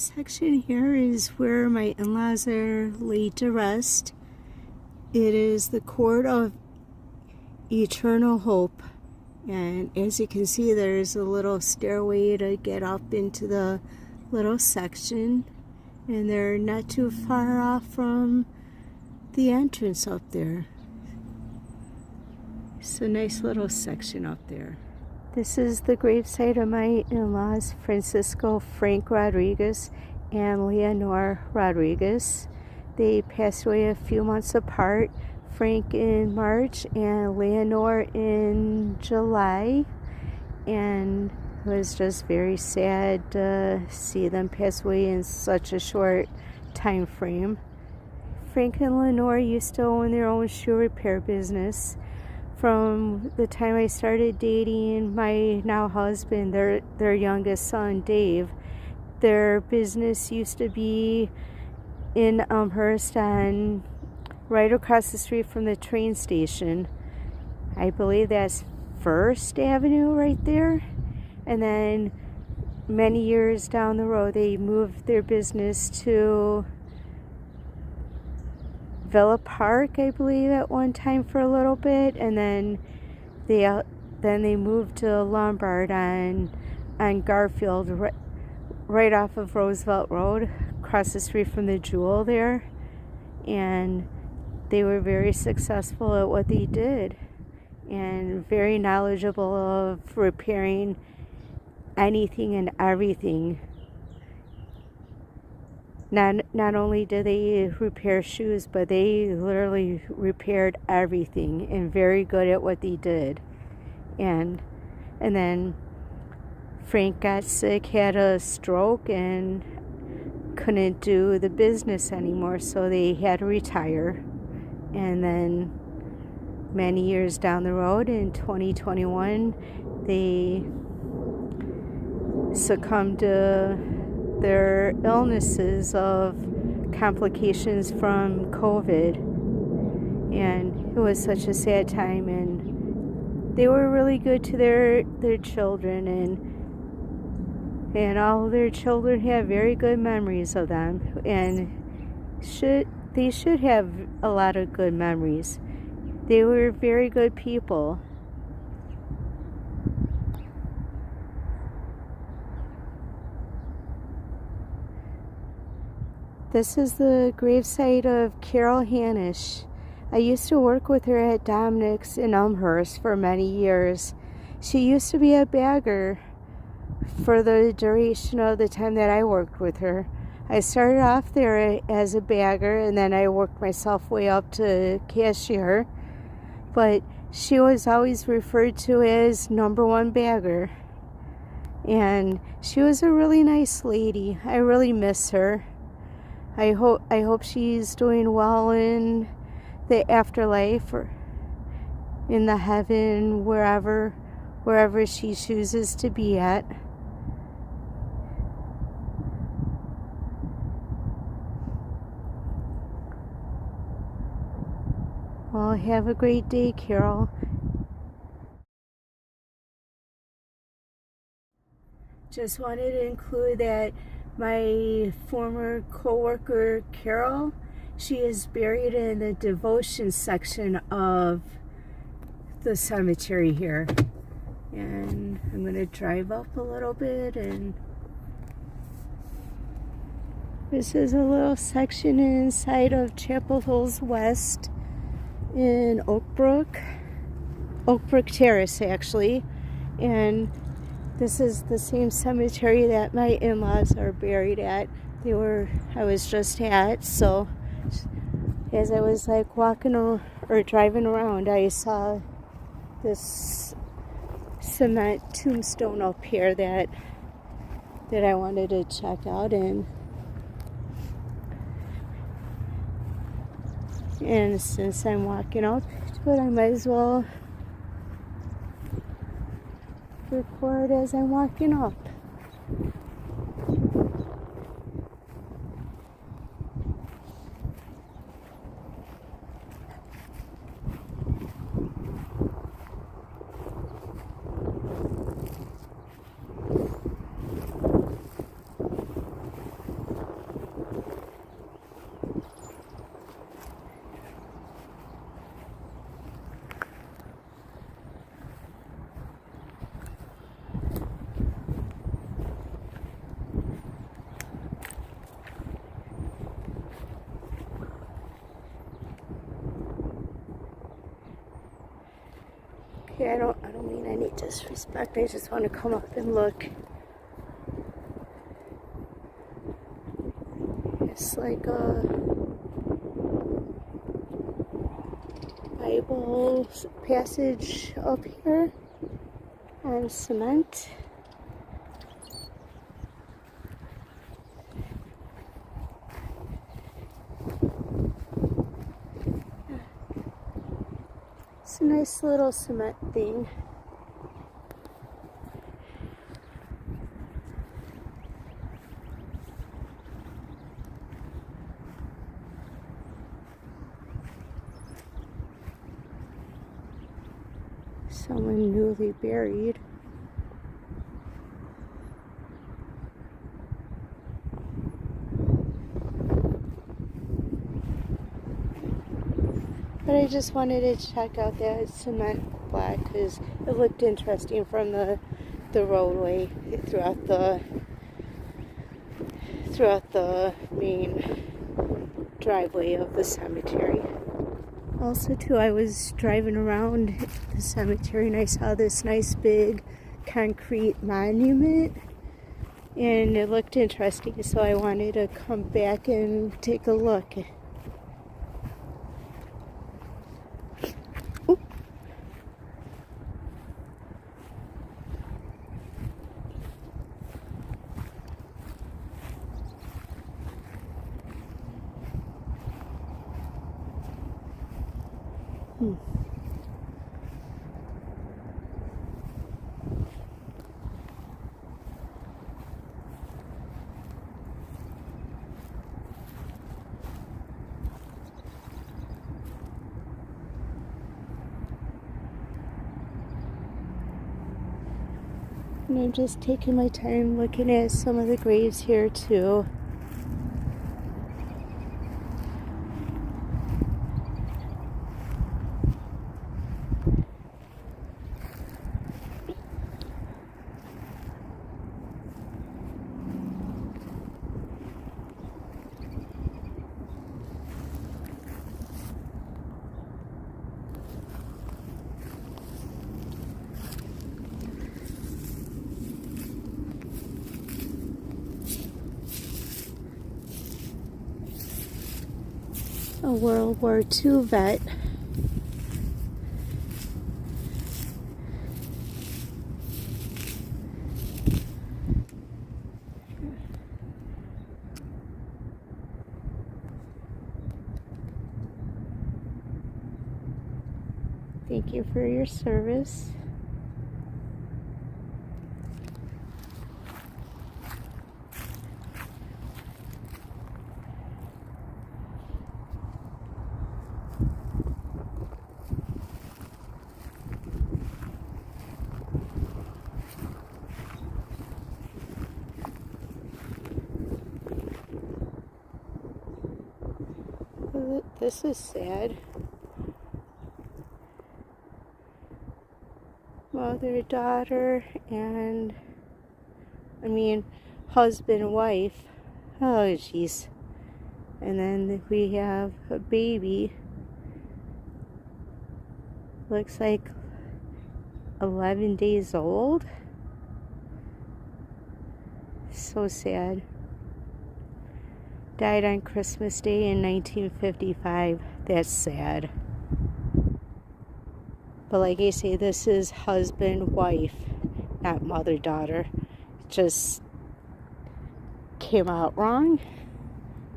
section here is where my in-laws are laid to rest. It is the Court of Eternal Hope, and as you can see, there's a little stairway to get up into the little section, and they're not too far off from the entrance up there. It's a nice little section up there. This is the gravesite of my in-laws, Francisco Frank Rodriguez and Leonor Rodriguez. They passed away a few months apart, Frank in March and Leonor in July. And it was just very sad to see them pass away in such a short time frame. Frank and Leonor used to own their own shoe repair business. From the time I started dating my now husband, their youngest son, Dave, their business used to be in Elmhurst, and right across the street from the train station. I believe that's First Avenue right there. And then many years down the road, they moved their business to Villa Park, I believe, at one time for a little bit, and then they moved to Lombard on Garfield, right off of Roosevelt Road, across the street from the Jewel there. And they were very successful at what they did, and very knowledgeable of repairing anything and everything. Not only did they repair shoes, but they literally repaired everything, and very good at what they did. And then Frank got sick, had a stroke, and couldn't do the business anymore, so they had to retire. And then many years down the road, in 2021, they succumbed to their illnesses of complications from COVID, and it was such a sad time. And they were really good to their children, and all their children have very good memories of them, and they should have a lot of good memories. They were very good people. This is the gravesite of Carol Hanisch. I used to work with her at Dominic's in Elmhurst for many years. She used to be a bagger for the duration of the time that I worked with her. I started off there as a bagger, and then I worked myself way up to cashier. But she was always referred to as #1 bagger. And she was a really nice lady. I really miss her. I hope she's doing well in the afterlife, or in the heaven, wherever she chooses to be at. Well, have a great day, Carol. Just wanted to include that my former co-worker, Carol, she is buried in the devotion section of the cemetery here. And I'm going to drive up a little bit, and this is a little section inside of Chapel Hills West in Oakbrook Terrace, actually. And this is the same cemetery that my in-laws are buried at. I was just at, so as I was like walking or driving around, I saw this cement tombstone up here that I wanted to check out. And since I'm walking up to it, I might as well record as I'm walking up. Yeah, I don't mean any disrespect. I just want to come up and look. It's like a Bible passage up here on cement. It's a nice little cement thing. Someone newly buried. But I just wanted to check out that cement block because it looked interesting from the roadway throughout the main driveway of the cemetery. Also too, I was driving around the cemetery and I saw this nice big concrete monument and it looked interesting, so I wanted to come back and take a look. And I'm just taking my time looking at some of the graves here too. A World War II vet. Thank you for your service. This is sad. Mother, daughter, and husband, wife. Oh, jeez. And then we have a baby. Looks like 11 days old. So sad. Died on Christmas Day in 1955. That's sad. But like I say, this is husband, wife, not mother, daughter. Just came out wrong,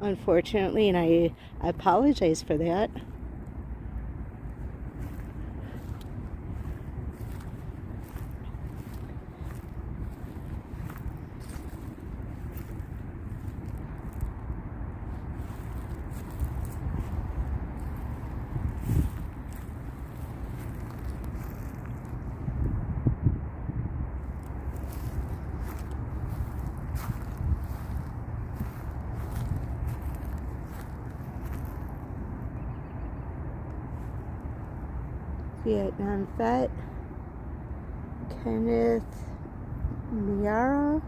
unfortunately, and I apologize for that. Vietnam vet, Kenneth Miara.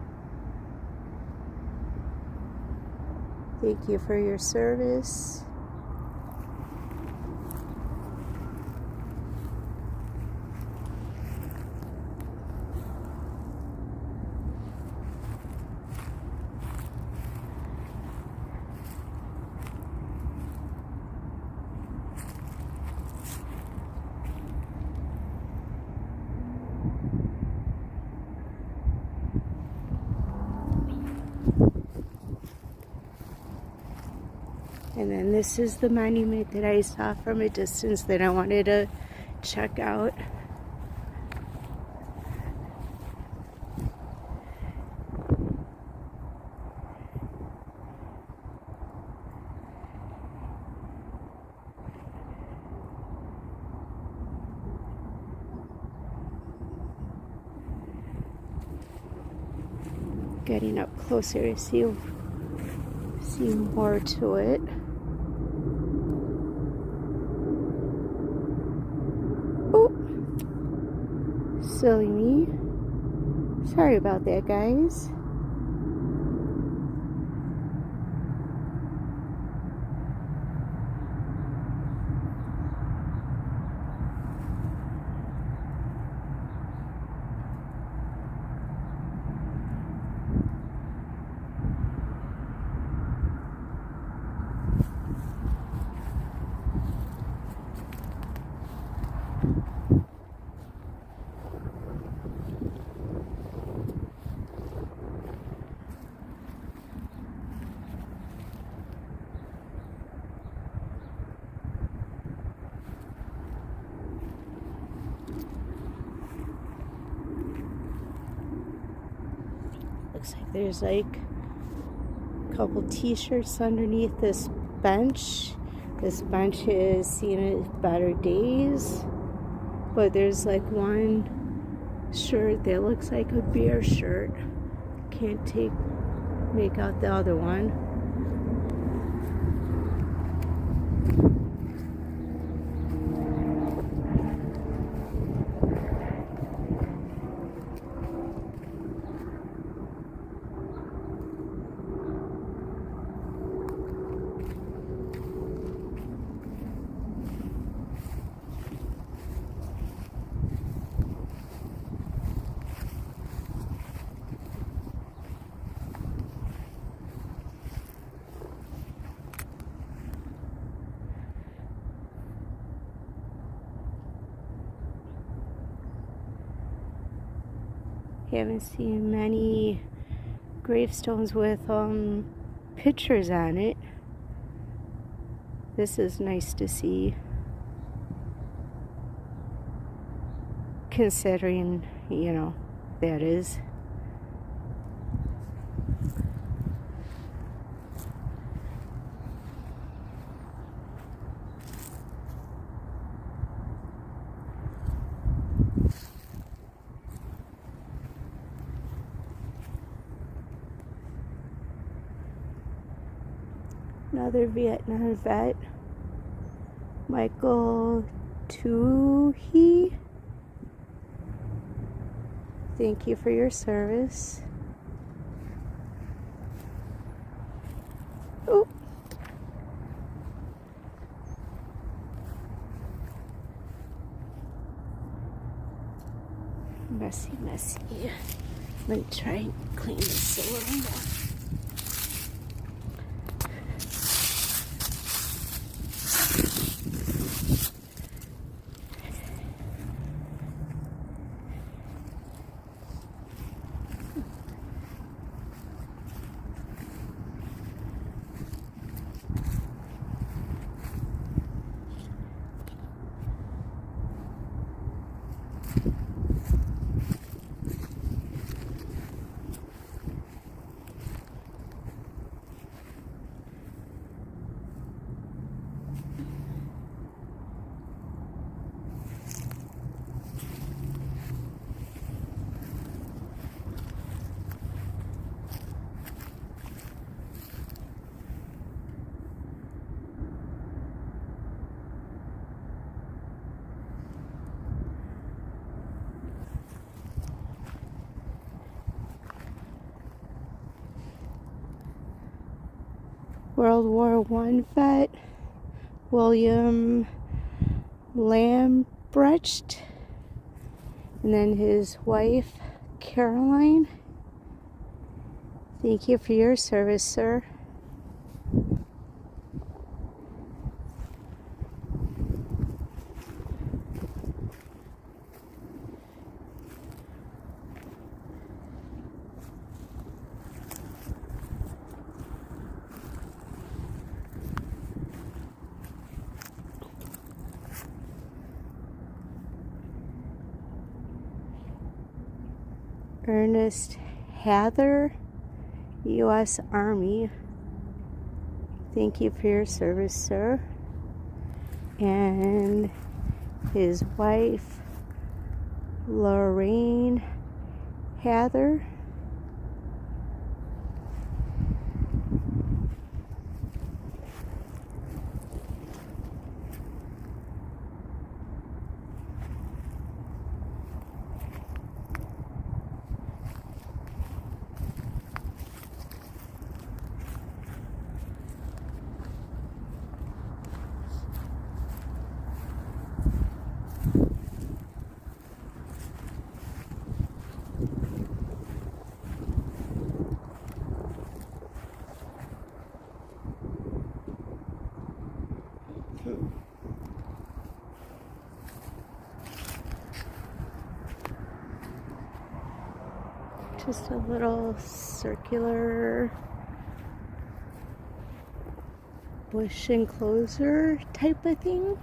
Thank you for your service. And then this is the monument that I saw from a distance that I wanted to check out. Getting up closer to see more to it. Oh, silly me. Sorry about that, guys. Looks like there's like a couple t-shirts underneath this bench. This bench has seen its better days, but there's like one shirt that looks like a bear shirt. Can't make out the other one. Haven't seen many gravestones with pictures on it. This is nice to see, considering, you know, that is. Another Vietnam vet, Michael Toohey. Thank you for your service. Oh. Messy, messy. Let me try and clean this a little more. World War I vet, William Lambrecht, and then his wife, Caroline. Thank you for your service, sir. Ernest Hather, U.S. Army. Thank you for your service, sir. And his wife, Lorraine Hather. Just a little circular bush enclosure type of thing.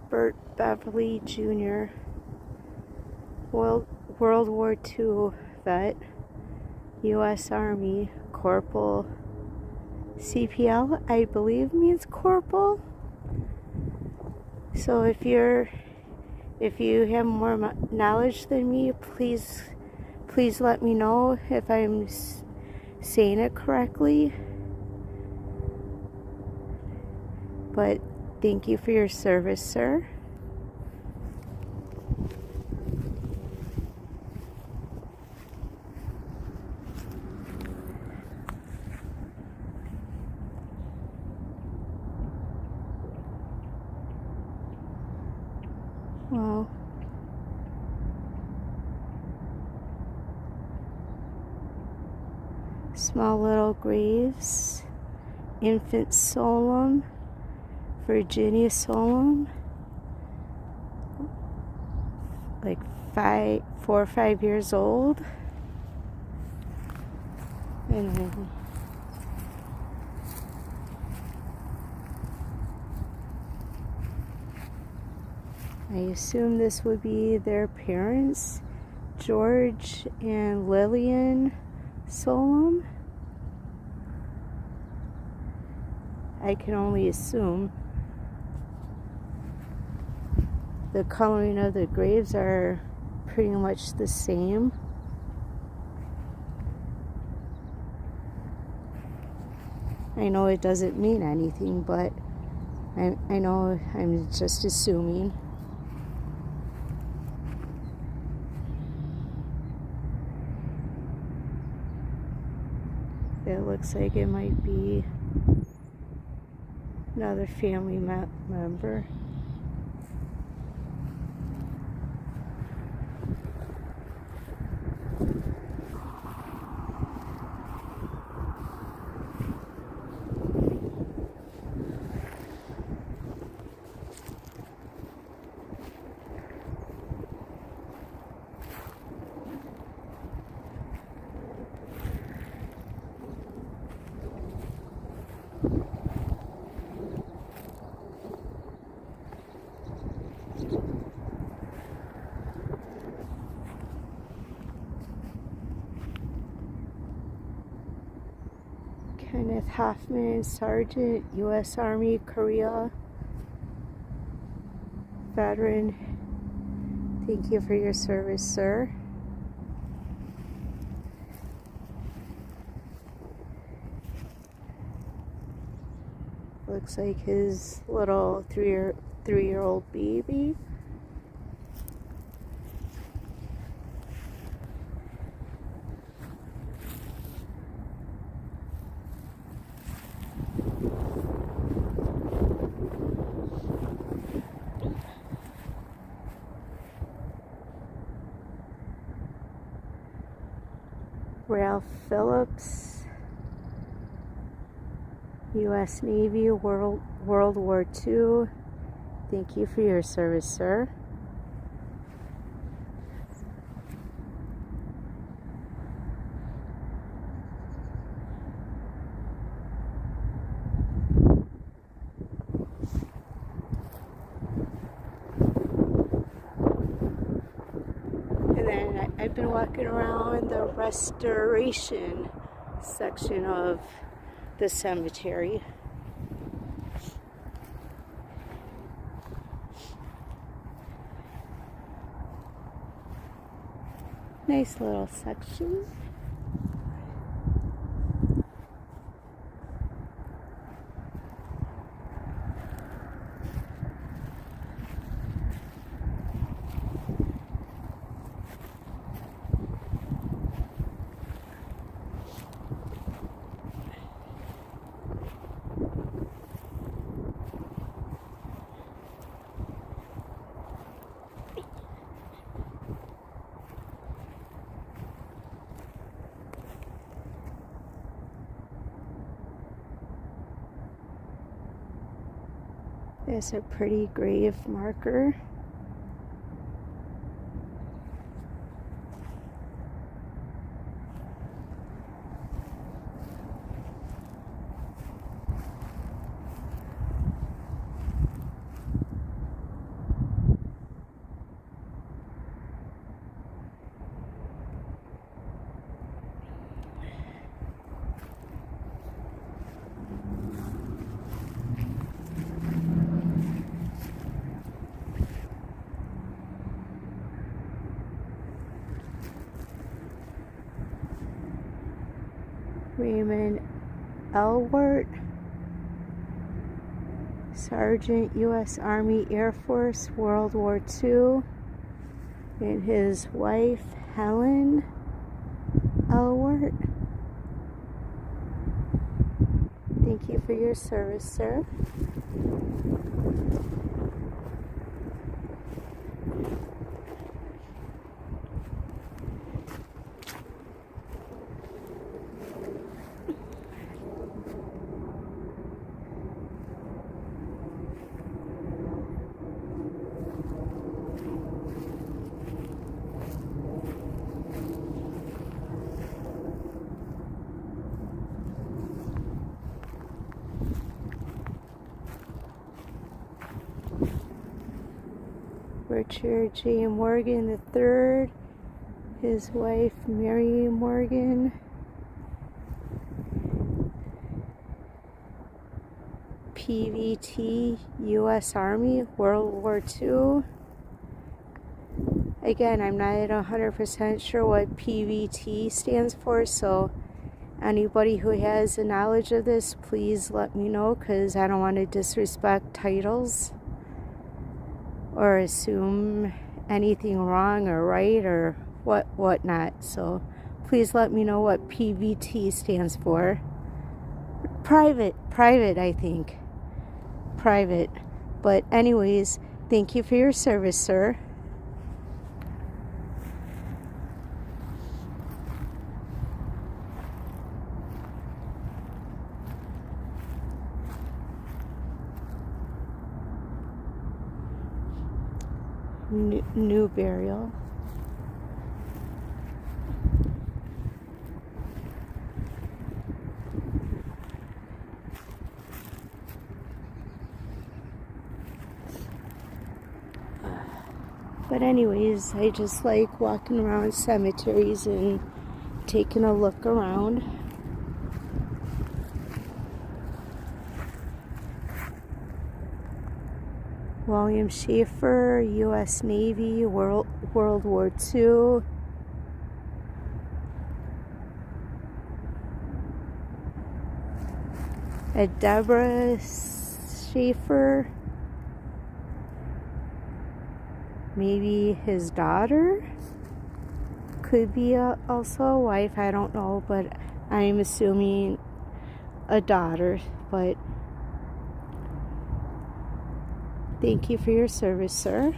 Bert Beverly Jr., World War II vet, U.S. Army, Corporal. CPL, I believe, means corporal. So if you have more knowledge than me, please let me know if I'm saying it correctly. But thank you for your service, sir. Wow. Small little graves. Infant Solemn, Virginia Solemn, like 4 or 5 years old. And then I assume this would be their parents, George and Lillian Solemn. I can only assume. The coloring of the graves are pretty much the same. I know it doesn't mean anything, but I know I'm just assuming. It looks like it might be another family member. Kenneth Hoffman, Sergeant, U.S. Army, Korea, veteran. Thank you for your service, sir. Looks like his little three-year-old baby. Ralph Phillips, U.S. Navy, World War II. Thank you for your service, sir. And then I've been walking around the restoration section of the cemetery. Nice little section. There's a pretty grave marker. Raymond Elwart, Sergeant, U.S. Army Air Force, World War II, and his wife, Helen Elwart. Thank you for your service, sir. Richard J. Morgan III, his wife Mary Morgan, PVT, U.S. Army, World War II. Again, I'm not 100% sure what PVT stands for, so anybody who has a knowledge of this, please let me know, because I don't want to disrespect titles or assume anything wrong or right or whatnot. So please let me know what PVT stands for. Private, I think. Private. But anyways, thank you for your service, sir. New burial. But anyways, I just like walking around cemeteries and taking a look around. William Schaefer, U.S. Navy, World War II. Deborah Schaefer. Maybe his daughter. Could be also a wife. I don't know, but I'm assuming a daughter. But thank you for your service, sir.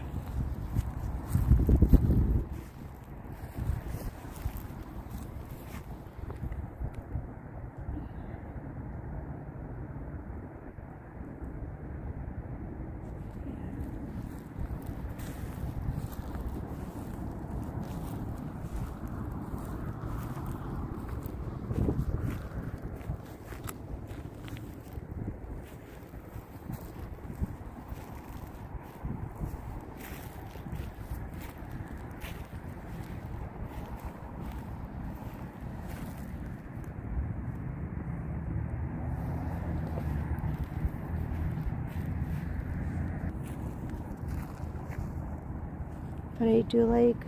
But I do like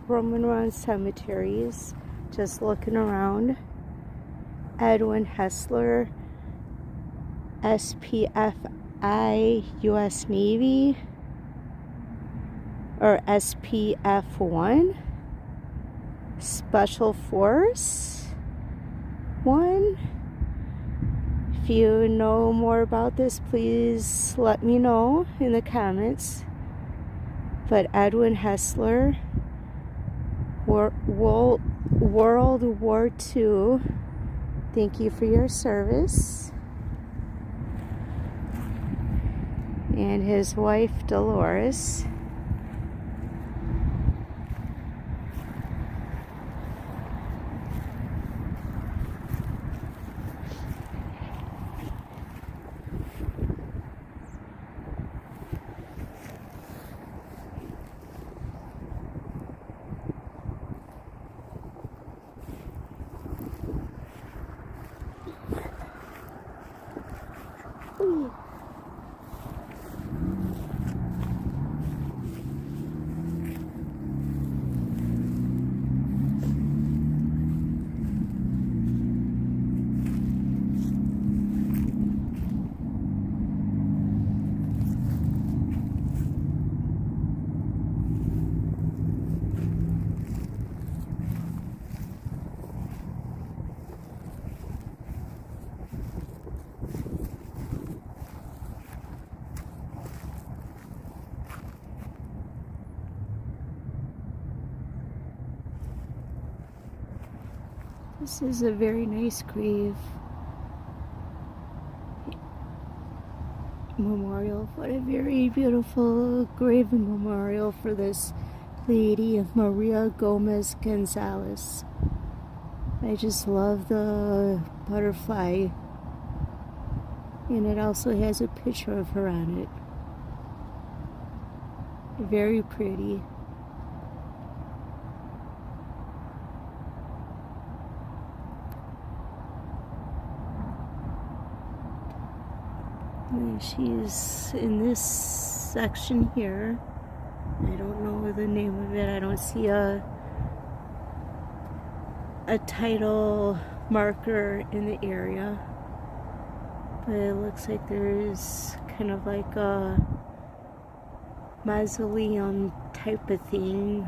roaming around cemeteries, just looking around. Edwin Hessler, SPFI, U.S. Navy, or SPF-1, Special Force 1. If you know more about this, please let me know in the comments. But Edwin Hessler, World War II, thank you for your service. And his wife, Dolores. This is a very nice grave memorial. What a very beautiful grave memorial for this lady, Maria Gomez Gonzalez. I just love the butterfly, and it also has a picture of her on it. Very pretty. And she's in this section here. I don't know the name of it. I don't see a title marker in the area, but it looks like there's kind of like a mausoleum type of thing.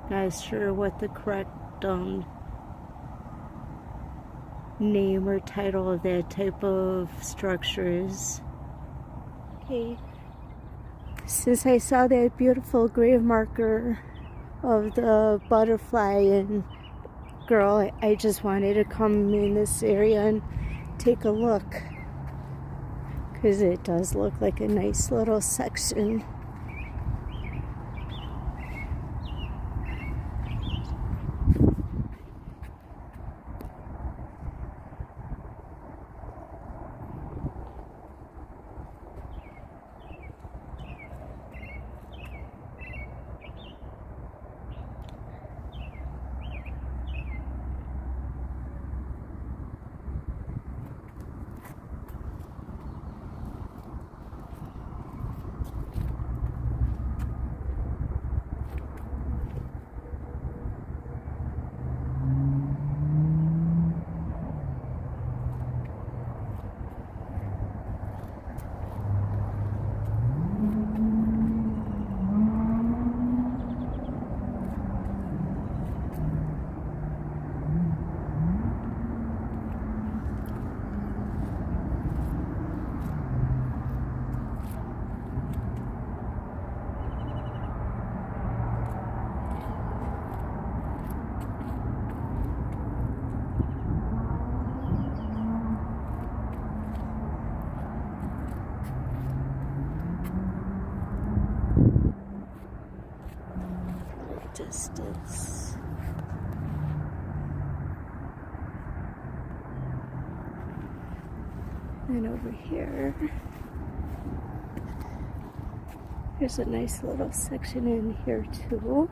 Not sure what the correct name or title of that type of structure is. Okay, since I saw that beautiful grave marker of the butterfly and girl, I just wanted to come in this area and take a look, because it does look like a nice little section. this. And over here, there's a nice little section in here too.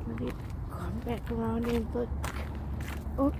Let me come back around and look. Oh.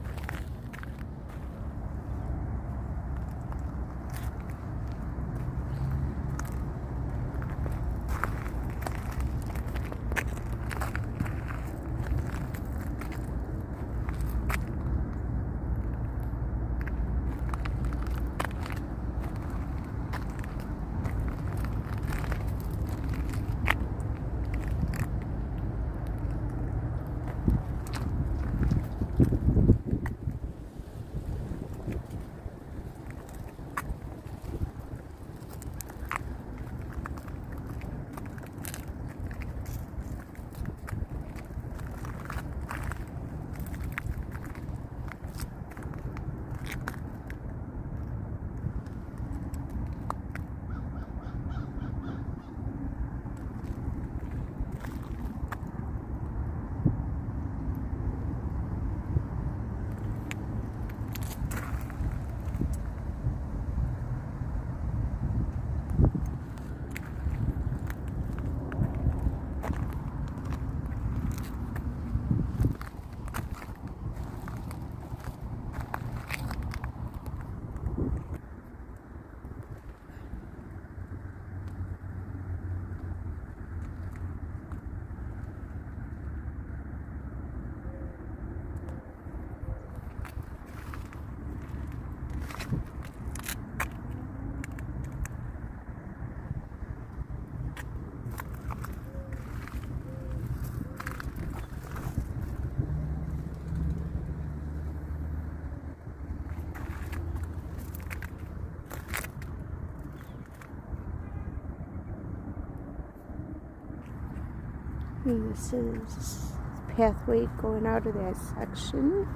And this is the pathway going out of that section.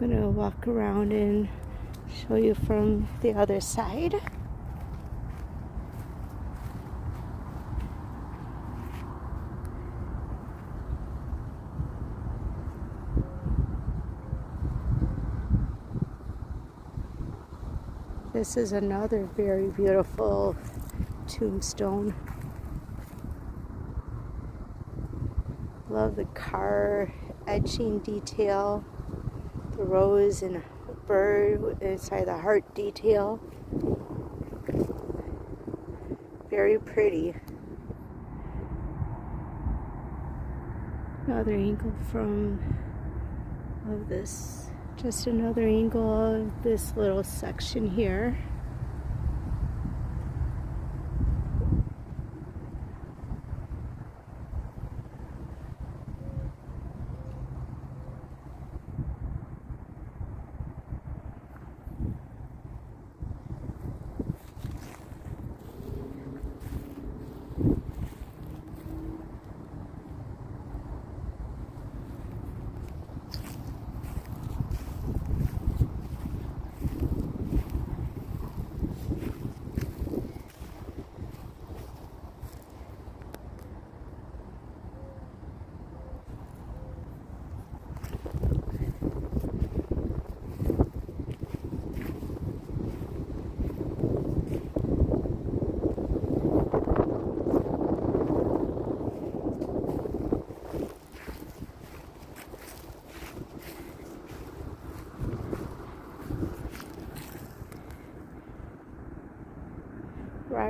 I'm gonna walk around and show you from the other side. This is another very beautiful tombstone. Love the car etching detail. The rose and a bird inside the heart detail. Very pretty. Another angle of this. Just another angle of this little section here.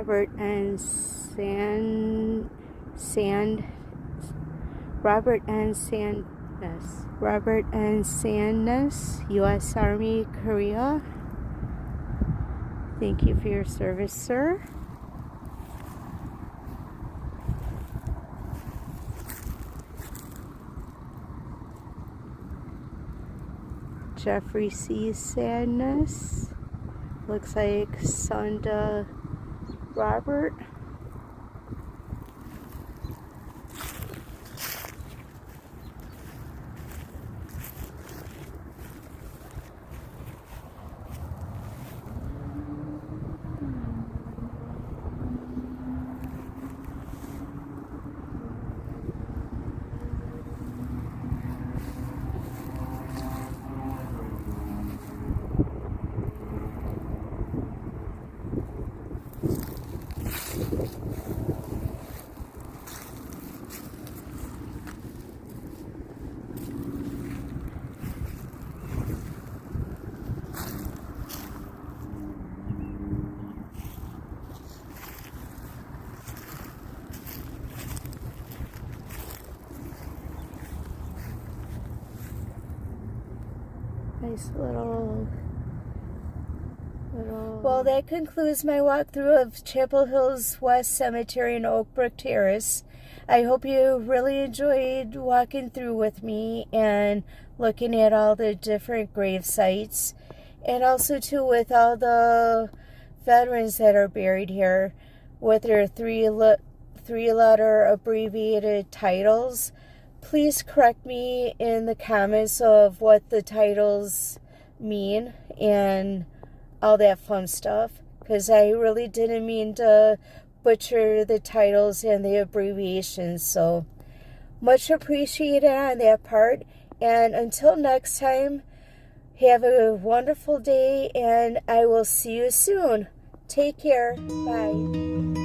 Robert and Sandness. Robert and Sandness, U.S. Army, Korea. Thank you for your service, sir. Jeffrey C. Sadness. Looks like Sunda Robert. Nice little. Well, that concludes my walkthrough of Chapel Hill's West Cemetery in Oakbrook Terrace. I hope you really enjoyed walking through with me and looking at all the different grave sites, and also too with all the veterans that are buried here with their three-letter abbreviated titles. Please correct me in the comments of what the titles mean and all that fun stuff, because I really didn't mean to butcher the titles and the abbreviations. So much appreciated on that part. And until next time, have a wonderful day, and I will see you soon. Take care. Bye.